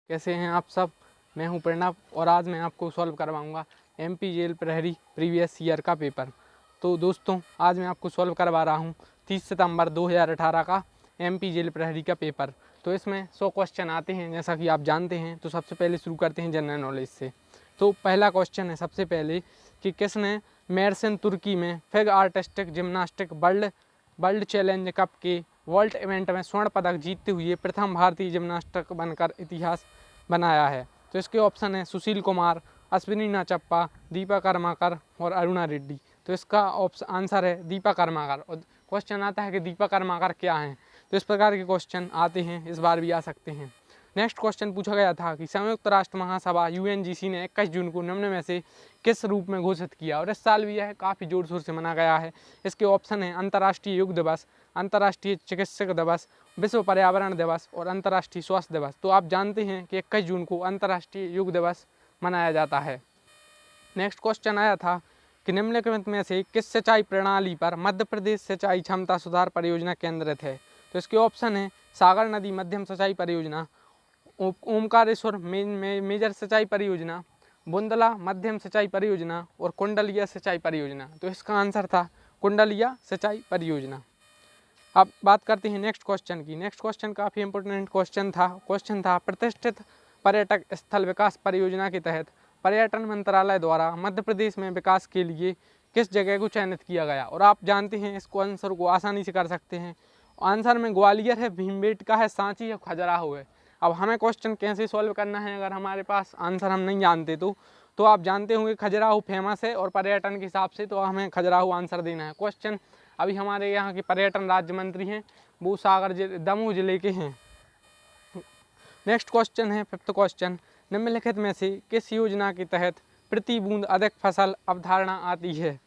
कैसे हैं आप सब। मैं हूं प्रणव और आज मैं आपको सॉल्व करवाऊंगा एमपी जेल प्रहरी प्रीवियस ईयर का पेपर। तो दोस्तों आज मैं आपको सॉल्व करवा रहा हूं 30 सितंबर 2018 का एमपी जेल प्रहरी का पेपर। तो इसमें 100 क्वेश्चन आते हैं जैसा कि आप जानते हैं। तो सबसे पहले शुरू करते हैं जनरल नॉलेज से। तो पहला क्वेश्चन है सबसे पहले कि किसने मेरसिन तुर्की में fig artistic gymnastic world challenge cup के वर्ल्ड इवेंट में स्वर्ण पदक जीतते हुए प्रथम भारतीय जिम्नास्टिक बनकर इतिहास बनाया है। तो इसके ऑप्शन है सुशील कुमार, अश्विनी नाचप्पा, दीपा कर्माकर और अरुणा रेड्डी। तो इसका आंसर है दीपा कर्माकर। और क्वेश्चन आता है कि दीपा कर्माकर क्या हैं। तो इस प्रकार के क्वेश्चन आते हैं, इस बार भी आ सकते हैं। नेक्स्ट क्वेश्चन पूछा गया था कि संयुक्त राष्ट्र महासभा यूएनजीसी ने 21 जून को निम्न में से किस रूप में घोषित किया। और इस साल भी यह काफ़ी जोर शोर से मना गया है। इसके ऑप्शन है अंतर्राष्ट्रीय योग दिवस, अंतर्राष्ट्रीय चिकित्सक दिवस, विश्व पर्यावरण दिवस और अंतर्राष्ट्रीय स्वास्थ्य दिवस। तो आप जानते हैं कि 21 जून को अंतर्राष्ट्रीय योग दिवस मनाया जाता है। नेक्स्ट क्वेश्चन आया था कि निम्नलिखित में से किस सिंचाई प्रणाली पर मध्य प्रदेश सिंचाई क्षमता सुधार परियोजना केंद्रित है। तो इसके ऑप्शन है सागर नदी मध्यम सिंचाई परियोजना, ओमकारेश्वर मेजर सिंचाई परियोजना, बुंदला मध्यम सिंचाई परियोजना और कुंडलिया सिंचाई परियोजना। तो इसका आंसर था कुंडलिया सिंचाई परियोजना। अब बात करते हैं नेक्स्ट क्वेश्चन की। नेक्स्ट क्वेश्चन काफ़ी इंपॉर्टेंट क्वेश्चन था प्रतिष्ठित पर्यटक स्थल विकास परियोजना के तहत पर्यटन मंत्रालय द्वारा मध्य प्रदेश में विकास के लिए किस जगह को चयनित किया गया। और आप जानते हैं इसको आंसर को आसानी से कर सकते हैं। आंसर में ग्वालियर है, भीमबेटका है, सांची है, खजुराहो है। अब हमें क्वेश्चन कैसे सॉल्व करना है अगर हमारे पास आंसर हम नहीं जानते तो आप जानते होंगे खजुराहो फेमस है और पर्यटन के हिसाब से तो हमें खजुराहो आंसर देना है। क्वेश्चन अभी हमारे यहाँ के पर्यटन राज्य मंत्री हैं, वो दमोह जिले के हैं। नेक्स्ट क्वेश्चन है फिफ्थ क्वेश्चन, निम्नलिखित में से किस योजना के तहत प्रति बूंद अधिक फसल अवधारणा आती है।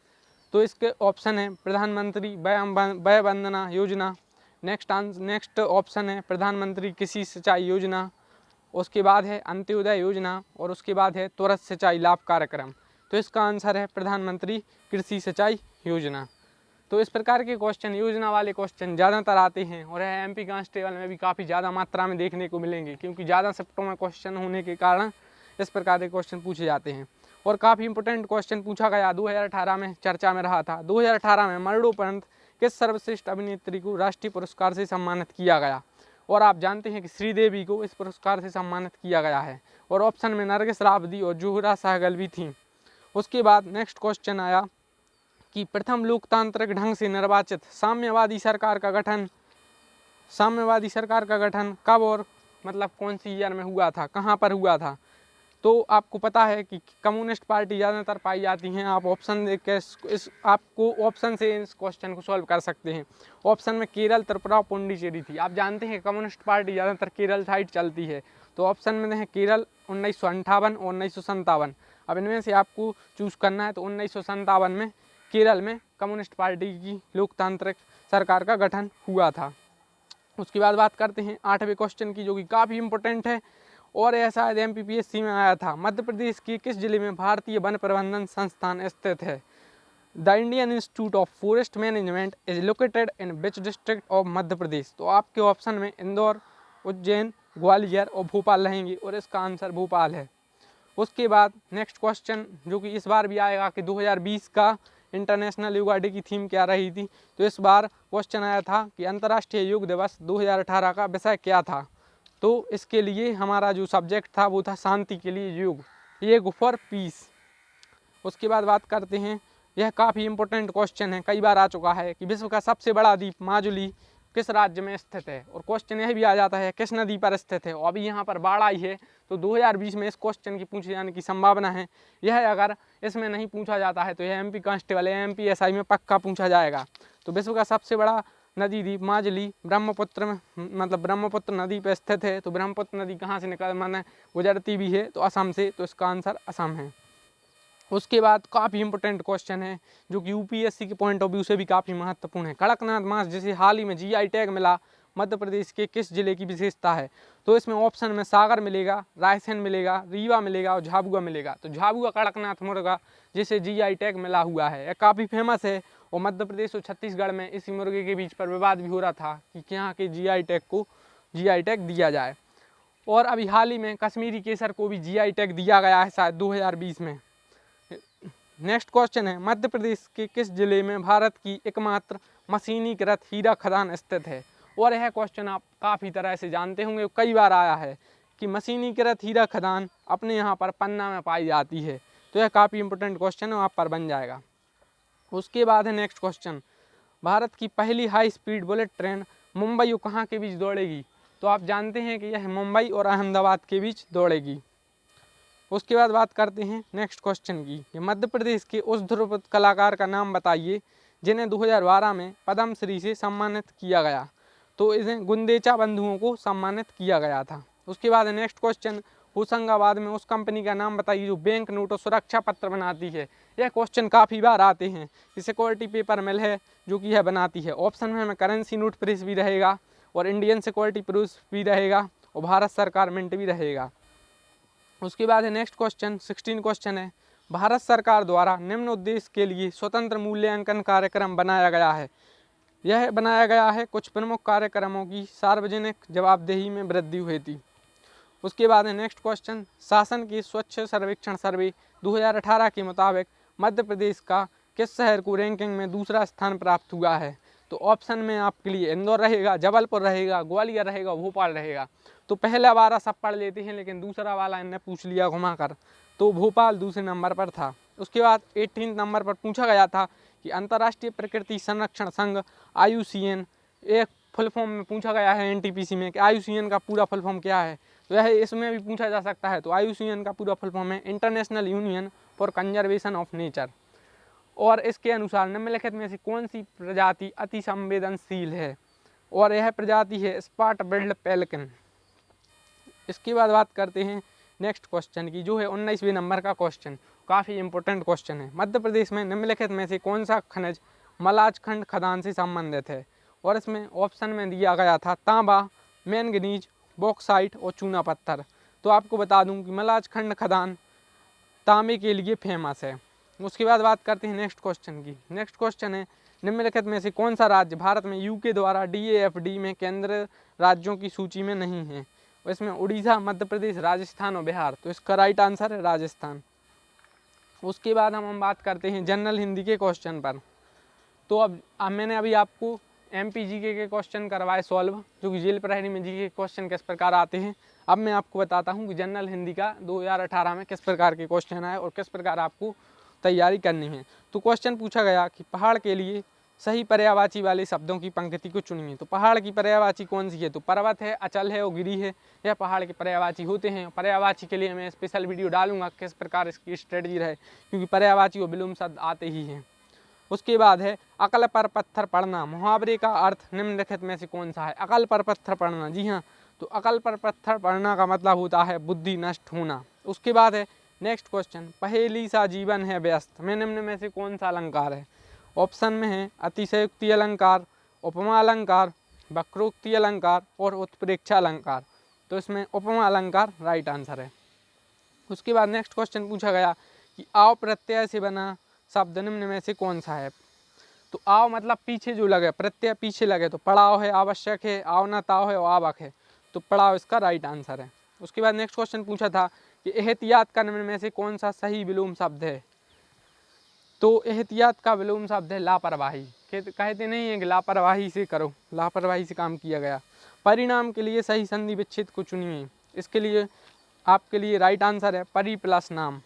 तो इसके ऑप्शन है प्रधानमंत्री वय वंदना योजना, नेक्स्ट ऑप्शन है प्रधानमंत्री कृषि सिंचाई योजना, उसके बाद है अंत्योदय योजना और उसके बाद है त्वरित सिंचाई लाभ कार्यक्रम। तो इसका आंसर है प्रधानमंत्री कृषि सिंचाई योजना। तो इस प्रकार के क्वेश्चन, योजना वाले क्वेश्चन ज़्यादातर आते हैं और एमपी कांस्टेबल में भी काफ़ी ज़्यादा मात्रा में देखने को मिलेंगे, क्योंकि ज़्यादा शिफ्टों में क्वेश्चन होने के कारण इस प्रकार के क्वेश्चन पूछे जाते हैं। और काफ़ी इंपॉर्टेंट क्वेश्चन पूछा गया 2018 में चर्चा में रहा था। 2018 में मरणोपरांत किस सर्वश्रेष्ठ अभिनेत्री को राष्ट्रीय पुरस्कार से सम्मानित किया गया। और आप जानते हैं कि श्रीदेवी को इस पुरस्कार से सम्मानित किया गया है। और ऑप्शन में नरगिस राबदी और जोहरा सहगल भी थी। उसके बाद नेक्स्ट क्वेश्चन आया कि प्रथम लोकतांत्रिक ढंग से निर्वाचित साम्यवादी सरकार का गठन कब और मतलब कौन सी ईयर में हुआ था, कहाँ पर हुआ था। तो आपको पता है कि कम्युनिस्ट पार्टी ज़्यादातर पाई जाती हैं। आप ऑप्शन देख के आपको ऑप्शन से इस क्वेश्चन को सॉल्व कर सकते हैं। ऑप्शन में केरल, त्रिपुरा, पुडुचेरी थी। आप जानते हैं कम्युनिस्ट पार्टी ज़्यादातर केरल साइड चलती है। तो ऑप्शन में है केरल 1958 और 1957। अब इनमें से आपको चूज़ करना है। तो 1957 में केरल में कम्युनिस्ट पार्टी की लोकतांत्रिक सरकार का गठन हुआ था। उसके बाद बात करते हैं 8वें क्वेश्चन की, जो कि काफ़ी इंपॉर्टेंट है और यह शायद एमपीपीएससी में आया था। मध्य प्रदेश के किस जिले में भारतीय वन प्रबंधन संस्थान स्थित है। The Indian Institute of Forest Management is located in which district of Madhya Pradesh. तो आपके ऑप्शन में इंदौर, उज्जैन, ग्वालियर और भोपाल रहेंगे और इसका आंसर भोपाल है। उसके बाद नेक्स्ट क्वेश्चन, जो कि इस बार भी आएगा कि 2020 का इंटरनेशनल योगा डे की थीम क्या रही थी। तो इस बार क्वेश्चन आया था कि अंतर्राष्ट्रीय योग दिवस 2018 का विषय क्या था। तो इसके लिए हमारा जो सब्जेक्ट था वो था शांति के लिए योग फॉर पीस। उसके बाद बात करते हैं, यह काफ़ी इंपॉर्टेंट क्वेश्चन है, कई बार आ चुका है कि विश्व का सबसे बड़ा द्वीप माजुली किस राज्य में स्थित है। और क्वेश्चन यह भी आ जाता है किस नदी पर स्थित है। और अभी यहाँ पर बाढ़ आई है तो 2020 में इस क्वेश्चन की पूछे जाने की संभावना है। यह अगर इसमें नहीं पूछा जाता है तो यह एमपी कांस्टेबल एमपीएसआई में पक्का पूछा जाएगा। तो विश्व का सबसे बड़ा नदी द्वीप माजुली ब्रह्मपुत्र में मतलब ब्रह्मपुत्र नदी पर स्थित है। तो ब्रह्मपुत्र नदी कहाँ से गुजरती भी है, तो असम से। तो इसका आंसर असम है। उसके बाद काफ़ी इंपॉर्टेंट क्वेश्चन है जो कि यूपीएससी के पॉइंट ऑफ व्यू से भी काफ़ी महत्वपूर्ण है। कड़कनाथ मांस जिसे हाल ही में जीआई टैग मिला, मध्य प्रदेश के किस जिले की विशेषता है। तो इसमें ऑप्शन में सागर मिलेगा, रायसेन मिलेगा, रीवा मिलेगा और झाबुआ मिलेगा। तो झाबुआ कड़कनाथ मुर्गा जिसे जीआई टैग मिला हुआ है, यह काफ़ी फेमस है। और मध्य प्रदेश और छत्तीसगढ़ में इसी मुर्गे के बीच पर विवाद भी हो रहा था कि यहाँ के जीआई टैग को जीआई टैग दिया जाए। और अभी हाल ही में कश्मीरी केसर को भी जीआई टैग दिया गया है शायद 2020 में। नेक्स्ट क्वेश्चन है, मध्य प्रदेश के किस जिले में भारत की एकमात्र मशीनीकृत हीरा खदान स्थित है? और यह क्वेश्चन आप काफ़ी तरह से जानते होंगे, कई बार आया है कि मशीनीकृत हीरा खदान अपने यहाँ पर पन्ना में पाई जाती है। तो यह काफ़ी इंपॉर्टेंट क्वेश्चन है, वहाँ पर बन जाएगा। उसके बाद है नेक्स्ट क्वेश्चन, भारत की पहली high speed bullet train Mumbai और कहाँ के बीच दौड़ेगी? तो आप जानते हैं कि यह मुंबई और अहमदाबाद के बीच दौड़ेगी। उसके बाद बात करते हैं नेक्स्ट क्वेश्चन की, कि मध्य प्रदेश के उस ध्रुपद कलाकार का नाम बताइए जिन्हें 2012 में पद्म श्री से सम्मानित किया गया। तो इन्हें गुंदेचा बंधुओं को सम्मानित किया गया था। उसके बाद नेक्स्ट क्वेश्चन, होशंगाबाद में उस कंपनी का नाम बताइए जो बैंक नोट और सुरक्षा पत्र बनाती है। यह क्वेश्चन काफ़ी बार आते हैं। सिक्योरिटी पेपर मिल है जो कि यह बनाती है। ऑप्शन में हमें करेंसी नोट प्रेस भी रहेगा और इंडियन सिक्योरिटी प्रेस भी रहेगा और भारत सरकार मिंट भी रहेगा। उसके बाद है नेक्स्ट क्वेश्चन 16 क्वेश्चन है, भारत सरकार द्वारा निम्न उद्देश्य के लिए स्वतंत्र मूल्यांकन कार्यक्रम बनाया गया है। यह बनाया गया है कुछ प्रमुख कार्यक्रमों की सार्वजनिक जवाबदेही में वृद्धि हुई थी। उसके बाद है नेक्स्ट क्वेश्चन, शासन के स्वच्छ सर्वेक्षण सर्वे 2018 के मुताबिक मध्य प्रदेश का किस शहर को रैंकिंग में दूसरा स्थान प्राप्त हुआ है? तो ऑप्शन में आपके लिए इंदौर रहेगा, जबलपुर रहेगा, ग्वालियर रहेगा, भोपाल रहेगा। तो पहला वाला सब पढ़ लेते हैं, लेकिन दूसरा वाला इन्हें पूछ लिया घुमाकर, तो भोपाल दूसरे नंबर पर था। उसके बाद 18 नंबर पर पूछा गया था कि अंतर्राष्ट्रीय प्रकृति संरक्षण संघ IUCN, एक फुल फॉर्म में पूछा गया है NTPC में कि IUCN का पूरा फुल फॉर्म क्या है। तो यह इसमें भी पूछा जा सकता है। तो IUCN का पूरा फुल फॉर्म है international union for conservation of nature. और इसके अनुसार निम्नलिखित में से कौन सी प्रजाति अति संवेदनशील है? और यह प्रजाति है स्पॉट बिल्ड पेलिकन। इसके बाद बात करते हैं नेक्स्ट क्वेश्चन की, जो है 19वें नंबर का क्वेश्चन, काफ़ी इंपॉर्टेंट क्वेश्चन है। मध्य प्रदेश में निम्नलिखित में से कौन सा खनिज मलाजखंड खदान से संबंधित है? और इसमें ऑप्शन में दिया गया था तांबा, मैंगनीज, बॉक्साइट और चूना पत्थर। तो आपको बता दूं कि मलाजखंड खदान तांबे के लिए फेमस है। उसके बाद बात करते हैं नेक्स्ट क्वेश्चन की। नेक्स्ट क्वेश्चन है, निम्नलिखित में से कौन सा राज्य भारत में UK द्वारा DAFD में केंद्र राज्यों की सूची में नहीं है? इसमें उड़ीसा, मध्य प्रदेश, राजस्थान और बिहार। तो इसका राइट आंसर है राजस्थान। उसके बाद हम बात करते हैं जनरल हिंदी के क्वेश्चन पर। तो अब मैंने अभी आपको MP GK के क्वेश्चन करवाए सॉल्व, जो कि जेल प्रहरी में GK के क्वेश्चन किस प्रकार आते हैं। अब मैं आपको बताता हूँ कि जनरल हिंदी का 2018 में किस प्रकार के क्वेश्चन आए और किस प्रकार आपको तैयारी करनी है। तो क्वेश्चन पूछा गया कि पहाड़ के लिए सही पर्यायवाची वाले शब्दों की पंक्ति को चुनिए। तो पहाड़ की पर्यायवाची कौन सी है? तो पर्वत है, अचल है और गिरी है। यह पहाड़ के पर्यायवाची होते हैं। पर्यायवाची के लिए मैं स्पेशल वीडियो डालूंगा किस प्रकार इसकी स्ट्रेटजी रहे, क्योंकि पर्यायवाची और विलोम शब्द आते ही हैं। उसके बाद है अकल पर पत्थर पड़ना, मुहावरे का अर्थ निम्नलिखित में से कौन सा है? अकल पर पत्थर पड़ना, जी हाँ, तो अकल पर पत्थर पड़ना का मतलब होता है बुद्धि नष्ट होना। उसके बाद है नेक्स्ट क्वेश्चन, पहेली सा जीवन है व्यस्त में निम्न में से कौन सा अलंकार है? ऑप्शन में है अतिशयोक्ति अलंकार, उपमा अलंकार, वक्रोक्ति अलंकार और उत्प्रेक्षा अलंकार। तो इसमें उपमा अलंकार राइट आंसर है। उसके बाद नेक्स्ट क्वेश्चन पूछा गया कि आओ प्रत्यय से बना शब्द निम्न में से कौन सा है? तो आओ मतलब पीछे जो लगे, प्रत्यय पीछे लगे, तो पड़ाव है, आवश्यक है, आवना ताव है और आवक है। तो पड़ाव इसका राइट आंसर है। उसके बाद नेक्स्ट क्वेश्चन पूछा था कि एहतियात का निम्न में से कौन सा सही विलोम शब्द है? तो एहतियात का विलोम शब्द है लापरवाही। कहते नहीं है कि लापरवाही से करो, लापरवाही से काम किया गया। परिणाम के लिए सही संधि विच्छेद को चुनिए। इसके लिए आपके लिए राइट आंसर है परि प्लस नाम।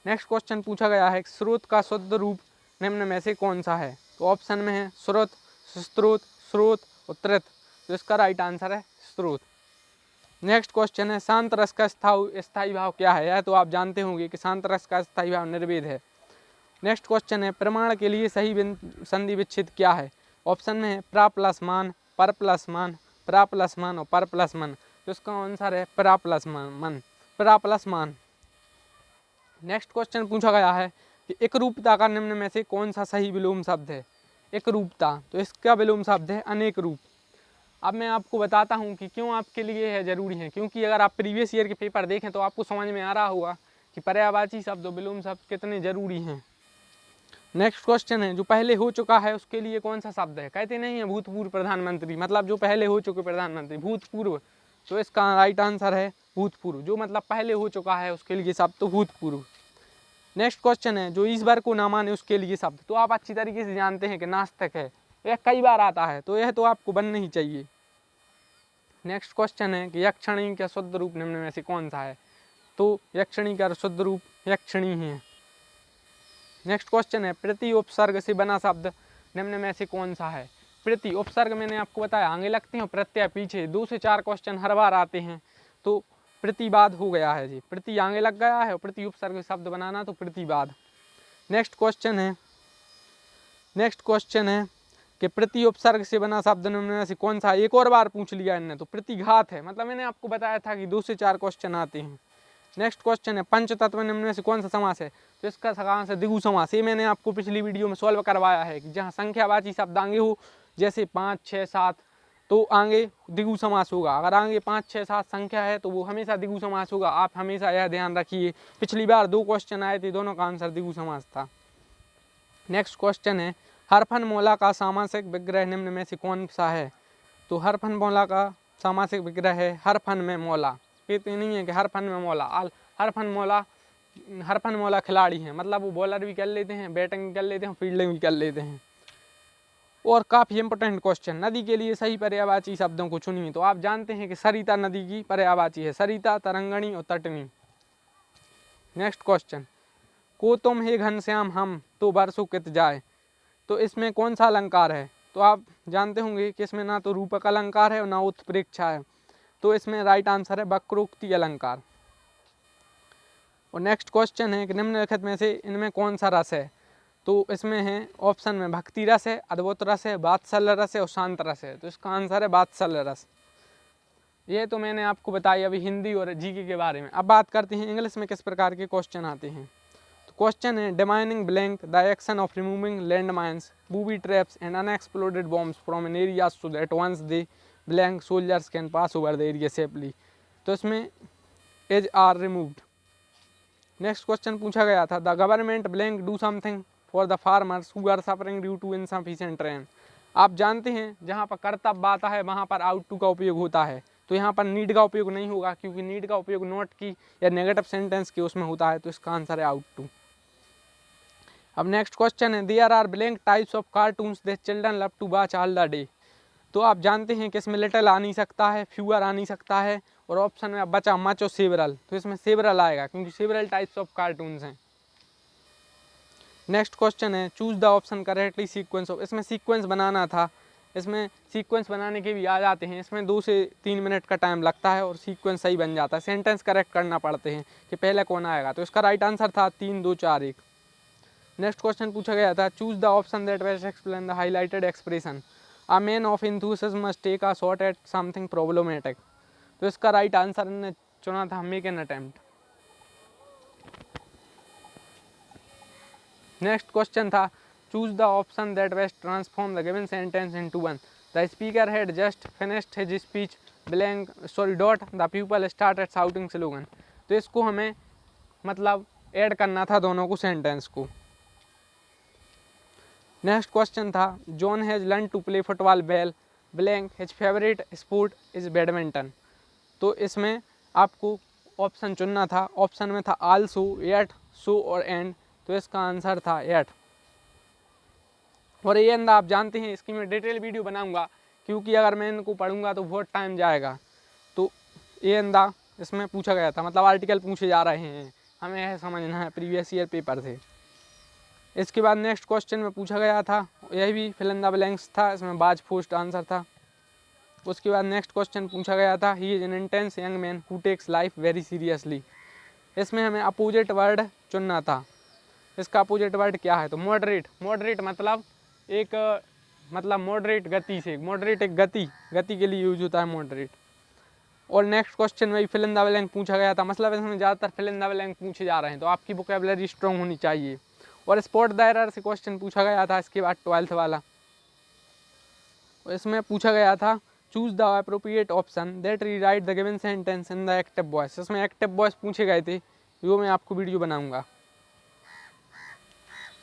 नेक्स्ट क्वेश्चन पूछा गया है स्रोत का शुद्ध रूप निम्न में से कौन सा है? तो ऑप्शन में है स्रोत, स्त्रोत, स्रोत, उत्तरत। तो इसका राइट आंसर है स्रोत। नेक्स्ट क्वेश्चन है शांत रस का स्थायी भाव क्या है? यह तो आप जानते होंगे कि शांत रस का स्थायी भाव निर्वेद है। नेक्स्ट क्वेश्चन है प्रमाण के लिए सही संधि विच्छेद क्या है? ऑप्शन में है प्रा प्लस मान, पर प्लस मान, प्रा प्लस मान और पर प्लस मन। तो इसका आंसर है प्रा प्लस मन, प्रा प्लस मान। नेक्स्ट क्वेश्चन पूछा गया है कि एकरूपता का निम्न में से कौन सा सही विलोम शब्द है? एकरूपता, तो इसका विलोम शब्द है अनेक रूप। अब मैं आपको बताता हूँ कि क्यों आपके लिए यह जरूरी है, क्योंकि अगर आप प्रीवियस ईयर के पेपर देखें तो आपको समझ में आ रहा होगा कि पर्यायवाची शब्द और विलोम शब्द कितने जरूरी हैं। नेक्स्ट क्वेश्चन है जो पहले हो चुका है उसके लिए कौन सा शब्द है? कहते नहीं है भूतपूर्व प्रधानमंत्री, मतलब जो पहले हो चुके प्रधानमंत्री, भूतपूर्व तो इसका राइट आंसर है भूतपूर्व, जो मतलब पहले हो चुका है उसके लिए शब्द तो भूतपूर्व। नेक्स्ट क्वेश्चन है जो ईश्वर को ना माने उसके लिए शब्द। तो आप अच्छी तरीके से जानते हैं कि नास्तिक है, यह कई बार आता है, तो यह तो आपको बनना ही चाहिए। नेक्स्ट क्वेश्चन है कि यक्षिणी का शुद्ध रूप निम्न में से कौन सा है। तो यक्षिणी का शुद्ध रूप यक्षिणी ही है। नेक्स्ट क्वेश्चन है प्रति उपसर्ग से बना शब्द निम्न में से कौन सा है। प्रति उपसर्ग मैंने आपको बताया आगे लगते हैं, प्रत्यय पीछे। 2 से 4 क्वेश्चन हर बार आते हैं, तो प्रतिवाद हो गया है जी, प्रति आगे लग गया है और प्रति उपसर्ग शब्द बनाना तो प्रतिवाद। नेक्स्ट क्वेश्चन है कि प्रति उपसर्ग से बना शब्द निम्न में से कौन सा है। एक और बार पूछ लिया इन्होंने, तो प्रतिघात है, मतलब मैंने आपको बताया था कि 2 से 4 क्वेश्चन आते हैं। नेक्स्ट क्वेश्चन है पंचतत्व निम्न में से कौन सा समास है। तो इसका समास है द्विगु समास। ये मैंने आपको पिछली वीडियो में सॉल्व करवाया है कि जहाँ संख्यावाची शब्द आगे हो, जैसे 5, 6, 7, तो आगे द्विगु समास होगा। अगर आगे 5, 6, 7 संख्या है तो वो हमेशा द्विगु समास होगा। आप हमेशा यह ध्यान रखिए। पिछली बार 2 क्वेश्चन आए थे, दोनों का आंसर द्विगु समास था। नेक्स्ट क्वेश्चन है हरफन मोला का सामासिक विग्रह निम्न में से कौन सा है। तो हरफन मोला का सामासिक विग्रह है हरफन में मौला। कहते नहीं है कि हरफन में मौला। हरफन मौला खिलाड़ी हैं, मतलब वो बॉलर भी कर लेते हैं, बैटिंग भी कर लेते हैं, फील्डिंग भी कर लेते हैं। और काफ़ी इंपॉर्टेंट क्वेश्चन, नदी के लिए सही पर्यायवाची शब्दों को चुनिए। तो आप जानते हैं कि सरिता नदी की पर्यायवाची है, सरिता, तरंगणी और तटनी। नेक्स्ट क्वेश्चन को तुम हे घनश्याम हम तो बरसों कित जाए। तो इसमें कौन सा अलंकार है। तो आप जानते होंगे कि इसमें ना तो रूपक अलंकार है और ना उत्प्रेक्षा है, तो इसमें राइट आंसर है वक्रोक्ति अलंकार। और नेक्स्ट क्वेश्चन है कि निम्नलिखित में से इनमें कौन सा रस है। तो इसमें है ऑप्शन में भक्ति रस है, अद्भुत रस है, वात्सल्य रस है और शांत रस है। तो इसका आंसर है वात्सल्य रस। ये तो मैंने आपको बताई अभी हिंदी और जीके के बारे में। अब बात करते हैं इंग्लिश में किस प्रकार के क्वेश्चन आते हैं। तो क्वेश्चन है demining blank the action of removing land mines, booby traps and unexploded bombs from an area so that once they blank soldiers can pass over the area safely. तो इसमें as are removed. Next question पूछा गया था the government blank do something for the farmers who are suffering due to insufficient rain. आप जानते हैं जहाँ पर कर्तव्य आता है वहाँ पर आउट टू का उपयोग होता है, तो यहाँ पर नीड का उपयोग नहीं होगा, क्योंकि नीड का उपयोग नॉट की या नेगेटिव सेंटेंस के उसमें होता है। तो इसका आंसर है आउट टू। अब नेक्स्ट क्वेश्चन है there are blank types of cartoons that children love to watch all the day. तो आप जानते हैं कि इसमें लिटिल आ नहीं सकता है, फ्यूअर आ नहीं सकता है, और ऑप्शन में बचा मच और सेवरल। तो इसमें सेवरल आएगा क्योंकि सेवरल टाइप्स ऑफ कार्टून्स हैं। नेक्स्ट क्वेश्चन है choose the option correctly sequence of. इसमें सीक्वेंस बनाना था, इसमें सीक्वेंस बनाने के भी आ जाते हैं। इसमें 2 से 3 मिनट का टाइम लगता है और सीक्वेंस सही बन जाता है। सेंटेंस करेक्ट करना पड़ते हैं कि पहले कौन आएगा। तो इसका राइट आंसर था 3, 2, 4, 1। नेक्स्ट क्वेश्चन पूछा गया था choose the option that best explain the highlighted expression a man of enthusiasm must take a shot at something problematic. तो इसका राइट आंसर ने चुना था make an attempt. Next question था choose the option that best transform the given sentence into one. The speaker had just finished his speech blank dot the people started shouting slogan. तो इसको हमें मतलब add करना था दोनों को, sentence को। नेक्स्ट क्वेश्चन था John has learn to play football well blank his favourite sport is badminton. तो इसमें आपको ऑप्शन चुनना था। ऑप्शन में था आल्सो, येट, सो और एंड। तो इसका आंसर था येट। और ये अंदा आप जानते हैं इसकी मैं डिटेल वीडियो बनाऊंगा, क्योंकि अगर मैं इनको पढ़ूंगा तो बहुत टाइम जाएगा। तो ये अंदा इसमें पूछा गया था, मतलब आर्टिकल पूछे जा रहे हैं, हमें यह समझना है प्रीवियस ईयर पेपर से। इसके बाद नेक्स्ट क्वेश्चन में पूछा गया था, यह भी फिल इन द ब्लैंक्स था, इसमें बाज पोस्ट आंसर था। उसके बाद नेक्स्ट क्वेश्चन पूछा गया था he is an intense young man who takes life very seriously. इसमें हमें अपोजिट वर्ड चुनना था। इसका अपोजिट वर्ड क्या है। तो मॉडरेट। मॉडरेट मतलब मॉडरेट गति से, मॉडरेट एक गति के लिए यूज होता है मॉडरेट। और नेक्स्ट क्वेश्चन में फिल इन द ब्लैंक पूछा गया था, मतलब इसमें ज़्यादातर फिल इन द ब्लैंक पूछे जा रहे हैं, तो आपकी वोकैबुलरी स्ट्रॉन्ग होनी चाहिए। और स्पॉट द एरर से क्वेश्चन पूछा गया था इसके बाद 12th वाला। इसमें पूछा गया था choose the appropriate option that rewrite the given sentence in the active voice. इसमें एक्टिव वॉइस पूछे गए थे, वो मैं आपको वीडियो बनाऊंगा।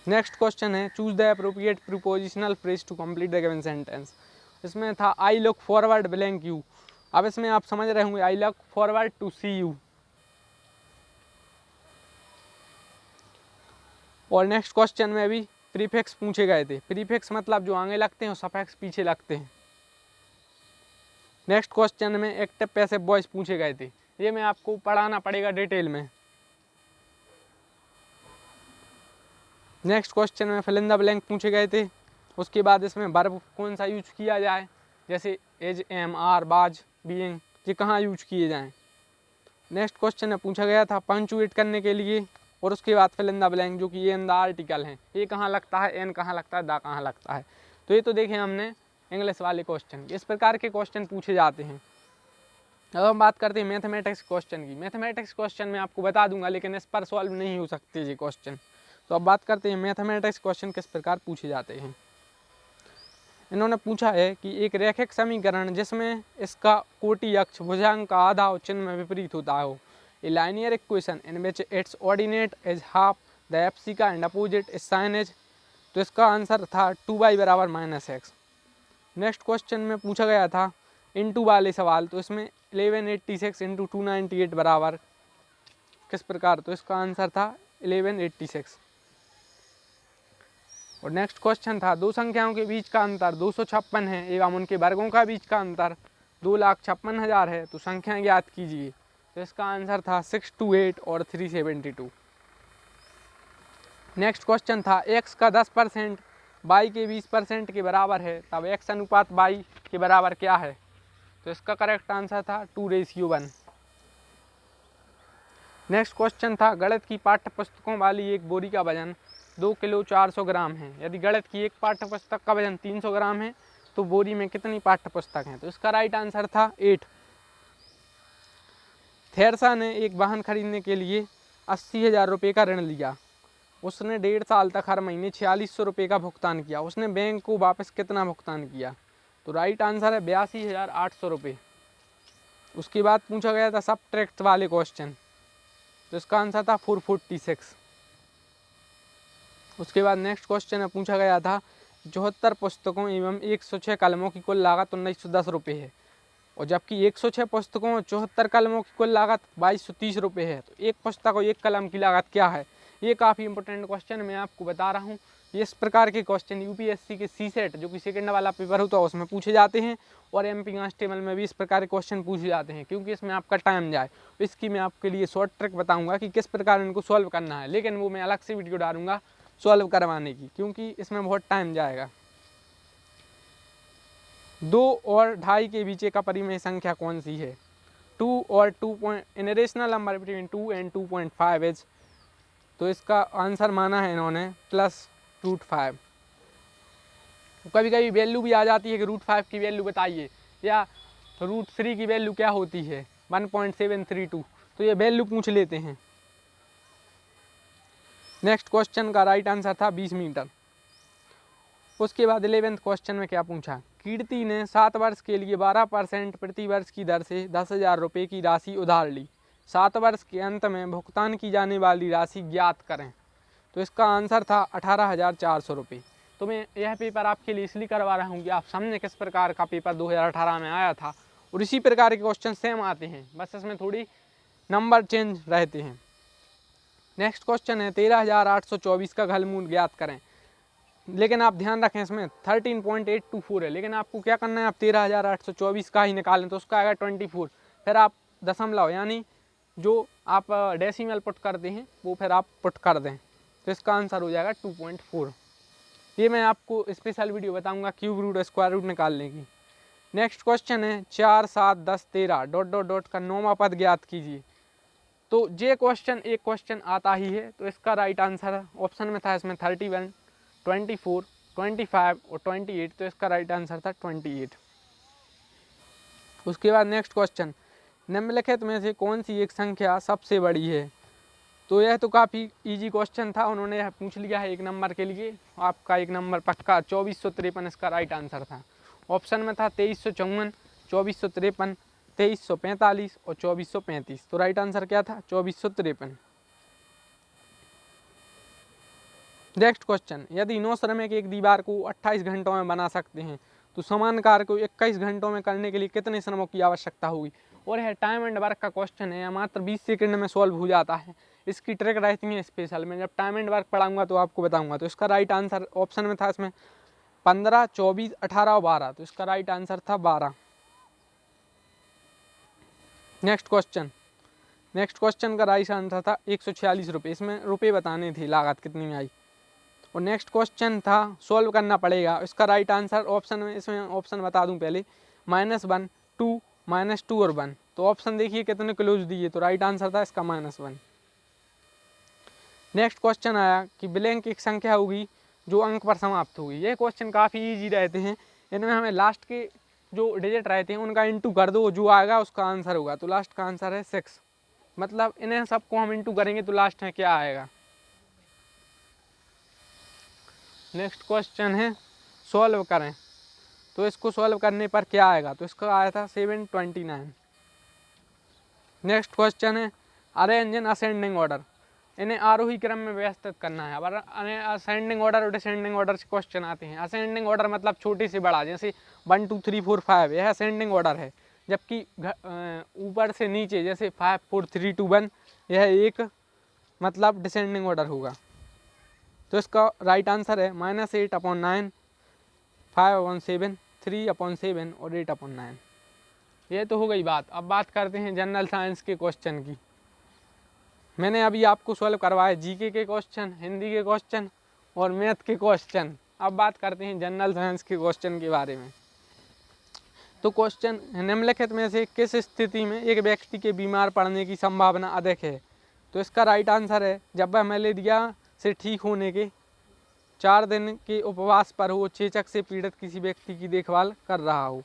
नेक्स्ट क्वेश्चन है choose the appropriate prepositional phrase to complete the given sentence. इसमें था I look forward blank you. अब इसमें आप समझ रहे होंगे I look forward to see you. और नेक्स्ट क्वेश्चन में भी प्रीफिक्स पूछे गए थे। प्रीफिक्स मतलब जो आगे लगते हैं और सफिक्स पीछे लगते हैं। नेक्स्ट क्वेश्चन में एक्टिव पैसिव वॉइस पूछे गए थे। ये मैं आपको पढ़ाना पड़ेगा डिटेल में। नेक्स्ट क्वेश्चन में फिल इन द ब्लैंक पूछे गए थे। उसके बाद इसमें वर्ब कौन सा यूज किया जाए, जैसे एज, एम, आर, बाज, बीइंग, ये कहाँ यूज किए जाएं। नेक्स्ट क्वेश्चन में पूछा गया था पंचुएट करने के लिए। और उसके बाद फिल इन द ब्लैंक जो कि ये इन द आर्टिकल हैं, ये कहाँ लगता है, एन कहाँ लगता है, दा कहाँ लगता है। तो ये तो देखे हमने इंग्लिश वाले क्वेश्चन। इस प्रकार के क्वेश्चन पूछे जाते हैं। अब हम बात करते हैं मैथमेटिक्स क्वेश्चन की। मैथमेटिक्स क्वेश्चन मैं आपको बता दूंगा, लेकिन इस पर सॉल्व नहीं हो सकते ये क्वेश्चन। तो अब बात करते हैं मैथमेटिक्स क्वेश्चन किस प्रकार पूछे जाते हैं। इन्होंने पूछा है कि एक रैखिक समीकरण जिसमें इसका कोटि अक्ष भुजांक का आधा और चिन्ह में विपरीत होता हो, a linear equation in which its ordinate is half the abscissa and opposite is sign as. तो इसका आंसर था 2y बराबर -x। नेक्स्ट क्वेश्चन में पूछा गया था इंटू वाले सवाल। तो इसमें 1186 इंटू 298 बराबर किस प्रकार, तो इसका आंसर था 1186। और नेक्स्ट क्वेश्चन था दो संख्याओं के बीच का अंतर 256 है एवं उनके वर्गों का बीच का अंतर 2,56,000 है, तो संख्याएं ज्ञात कीजिए। तो इसका आंसर था 628 और 372। नेक्स्ट क्वेश्चन था x का 10% y के 20% के बराबर है, तब x अनुपात y के बराबर क्या है। तो इसका करेक्ट आंसर था 2:1। नेक्स्ट क्वेश्चन था गणित की पाठ्य पुस्तकों वाली एक बोरी का वजन 2 किलो 400 ग्राम है। यदि गणित की एक पाठ्य पुस्तक का वजन 300 ग्राम है तो बोरी में कितनी पाठ्य पुस्तक हैं। तो इसका राइट आंसर था 8। थेरसा ने एक वाहन खरीदने के लिए 80,000 रुपये का ऋण लिया। उसने 1.5 साल तक हर महीने 4600 रुपये का भुगतान किया। उसने बैंक को वापस कितना भुगतान किया। तो राइट आंसर है 82,800 रुपये। उसके बाद पूछा गया था सब्ट्रैक्ट वाले क्वेश्चन। तो इसका आंसर था 446। उसके बाद नेक्स्ट क्वेश्चन में पूछा गया था 74 पुस्तकों एवं 106 कलमों की कुल लागत 1910 रुपये है, और जबकि 106 पुस्तकों और 74 कलमों की कुल लागत 2230 रुपये है। तो एक पुस्तक और एक कलम की लागत क्या है। ये काफ़ी इंपॉर्टेंट क्वेश्चन मैं आपको बता रहा हूँ। इस प्रकार के क्वेश्चन यूपीएससी के सीसेट जो कि सेकंड वाला पेपर होता है उसमें पूछे जाते हैं, और एमपी कांस्टेबल में भी इस प्रकार के क्वेश्चन पूछे जाते हैं, क्योंकि इसमें आपका टाइम जाए। इसकी मैं आपके लिए शॉर्ट ट्रिक बताऊँगा कि किस प्रकार इनको सॉल्व करना है, लेकिन वो मैं अलग से वीडियो डालूंगा सॉल्व करवाने की, क्योंकि इसमें बहुत टाइम जाएगा। 2 और 2.5 के बीच का परिमेय संख्या कौन सी है। 2 और 2 irrational number between 2 and 2.5 is. तो इसका आंसर माना है इन्होंने +√5। कभी कभी वैल्यू भी आ जाती है कि √5 की वैल्यू बताइए, या √3 की वैल्यू क्या होती है 1.732। तो ये वैल्यू पूछ लेते हैं। नेक्स्ट क्वेश्चन का राइट आंसर था 20 मीटर। उसके बाद 11th क्वेश्चन में क्या पूछा, कीर्ति ने 7 वर्ष के लिए 12% प्रति वर्ष की दर से 10,000 रुपये की राशि उधार ली। 7 वर्ष के अंत में भुगतान की जाने वाली राशि ज्ञात करें। तो इसका आंसर था 18,400 रुपये। तो मैं यह पेपर आपके लिए इसलिए करवा रहा हूँ कि आप सामने किस प्रकार का पेपर 2018 में आया था, और इसी प्रकार के क्वेश्चन सेम आते हैं, बस इसमें थोड़ी नंबर चेंज रहते हैं। नेक्स्ट क्वेश्चन है 13,824 का घनमूल ज्ञात करें। लेकिन आप ध्यान रखें इसमें 13.824 है, लेकिन आपको क्या करना है, आप 13,824 का ही निकालें तो उसका आएगा 24। फिर आप दशमलव यानी जो आप डेसिमल पुट करते हैं वो फिर आप पुट कर दें, तो इसका आंसर हो जाएगा 2.4। ये मैं आपको स्पेशल वीडियो बताऊंगा क्यूब रूट स्क्वायर रूट निकालने की। नेक्स्ट क्वेश्चन है 4, 7, 10, 13 ... का 9वां पद ज्ञात कीजिए। तो ये क्वेश्चन एक क्वेश्चन आता ही है, तो इसका राइट आंसर ऑप्शन में था इसमें 31, 24, 25 और 28। तो इसका राइट आंसर था 28। उसके बाद नेक्स्ट क्वेश्चन, निम्नलिखित में से कौन सी एक संख्या सबसे बड़ी है। तो यह तो काफ़ी इजी क्वेश्चन था, उन्होंने यह पूछ लिया है 1 नंबर के लिए। आपका 1 नंबर पक्का 2453 इसका राइट आंसर था। ऑप्शन में था 2354, 2453, 2345 और 2435। तो राइट आंसर क्या था 2453। नेक्स्ट क्वेश्चन, यदि 9 श्रमिक एक दीवार को 28 घंटों में बना सकते हैं तो समान कार्य को 21 घंटों में करने के लिए कितने श्रमों की आवश्यकता होगी। और यह टाइम एंड वर्क का क्वेश्चन है, मात्र 20 सेकंड में सॉल्व हो जाता है। इसकी ट्रिक रहती है स्पेशल, मैं जब टाइम एंड वर्क पढ़ाऊंगा तो आपको बताऊंगा। तो इसका राइट आंसर ऑप्शन में था इसमें 15, 24, 18 और 12, तो इसका राइट आंसर था 12। नेक्स्ट क्वेश्चन का राइट आंसर था 146 रुपये। इसमें रुपये बताने थे लागत कितनी में आई। और नेक्स्ट क्वेश्चन था सॉल्व करना पड़ेगा, इसका राइट आंसर ऑप्शन में, इसमें ऑप्शन बता दूं पहले, -1, 2, -2 और 1। तो ऑप्शन देखिए कितने क्लोज दिए, तो राइट आंसर था इसका -1। नेक्स्ट क्वेश्चन आया कि ब्लैंक एक संख्या होगी जो अंक पर समाप्त होगी। ये क्वेश्चन काफ़ी इजी रहते हैं, इनमें हमें लास्ट के जो डिजिट रहते हैं उनका इंटू कर दो, जो आएगा उसका आंसर होगा। तो लास्ट का आंसर है 6, मतलब इन्हें सबको हम इंटू करेंगे तो लास्ट में क्या आएगा। नेक्स्ट क्वेश्चन है सॉल्व करें, तो इसको सॉल्व करने पर क्या आएगा, तो इसका आया था 729। नेक्स्ट क्वेश्चन है अरेंज इन असेंडिंग ऑर्डर, इन्हें आरोही क्रम में व्यवस्थित करना है। अब असेंडिंग ऑर्डर और डिसेंडिंग ऑर्डर से क्वेश्चन आते हैं। असेंडिंग ऑर्डर मतलब छोटे से बड़ा, जैसे 1, 2, 3, 4, 5, यह असेंडिंग ऑर्डर है। जबकि ऊपर से नीचे जैसे 5, 4, 3, 2, 1, यह एक मतलब डिसेंडिंग ऑर्डर होगा। तो इसका राइट आंसर है -8/9, 5/7, 3/7 और 8/9। ये तो हो गई बात। अब बात करते हैं जनरल साइंस के क्वेश्चन की। मैंने अभी आपको सॉल्व करवाया जीके के क्वेश्चन, हिंदी के क्वेश्चन और मैथ के क्वेश्चन। अब बात करते हैं जनरल साइंस के क्वेश्चन के बारे में। तो क्वेश्चन निम्नलिखित में से किस स्थिति में एक व्यक्ति के बीमार पड़ने की संभावना अधिक है। तो इसका राइट आंसर है जब वह मलेरिया से ठीक होने के 4 दिन के उपवास पर हो, चेचक से पीड़ित किसी व्यक्ति की देखभाल कर रहा हो।